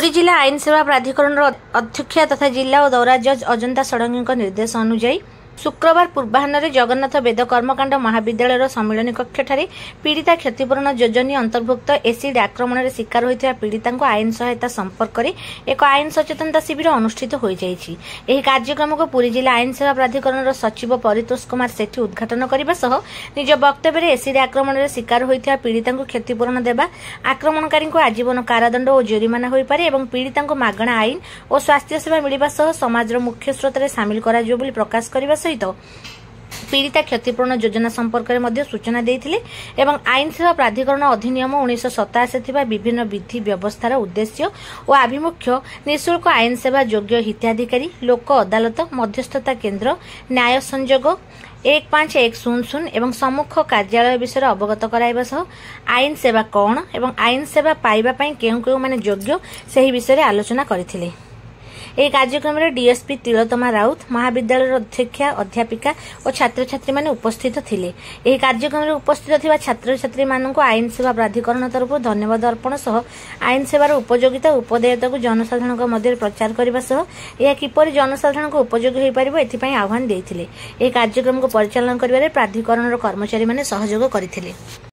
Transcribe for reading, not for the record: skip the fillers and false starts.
पुरी जिला आईन सेवा प्राधिकरण अध्यक्ष तथा जिला और दौरा जज अजंता षडंगी निर्देश अनुଯାयी शुक्रवार पूर्वाह्न जगन्नाथ वेद कर्मकांड महाविद्यालय सम्मिलनी कक्ष पीड़िता क्षतिपूरण योजनी अंतर्भुक्त एसिड आक्रमण शिकार होता पीड़िता आईन सहायता संपर्क में एक आईन सचेतनता शिविर अनुष्ठित हो जाएगी। कार्यक्रम को पुरी जिला आईन सेवा प्राधिकरण सचिव परितोष कुमार सेठी उद्घाटन करने सह निज वक्तव्य एसिड आक्रमण शिकार होता पीड़िता क्षतिपूरण देवा आक्रमणकारी आजीवन कारादंड और जोरिमाना हो पारे और पीड़िता मागणा आईन और स्वास्थ्य सेवा मिलवा सह समाज मुख्य स्रोत में सामिल कर प्रकाश करने सहित पीड़िता क्षतिपूरण योजना संपर्क में सूचना देते एवं आईन सेवा प्राधिकरण अधिनियम 1987 विभिन्न विधि व्यवस्थार उद्देश्य और आभिमुख्य निःशुल्क आईन सेवा योग्य हिताधिकारी लोक अदालत मध्यस्थता केन्द्र न्याय संयोग 15100 एवं सम्मुख कार्यालय विषय अवगत कराइबा सह आईन सेवा कौन एवं आईन सेवा पाइबा पई केउ केउ माने योग्य सही विषय आलोचना करथिले। यह कार्यक्रम में डीएसपी तिलोत्तमा राउत महाविद्यालय अध्यक्षा अध्यापिका और छात्र छात्री माने उपस्थित थिले। यह कार्यक्रम में उपस्थित थिबा छात्र छात्री मानक आईन सेवा प्राधिकरण तरफ धन्यवाद अर्पण सह आईन सेवार उपयोगिता उपदेयता को जनसाधारण मध्य प्रचार करने सह यह किपरि जनसाधारण को उपयोगी हो पारिबो एथिपई आह्वान देथिले। यह कार्यक्रम को परिचालन करिबारे प्राधिकरण कर्मचारी माने सहयोग करथिले।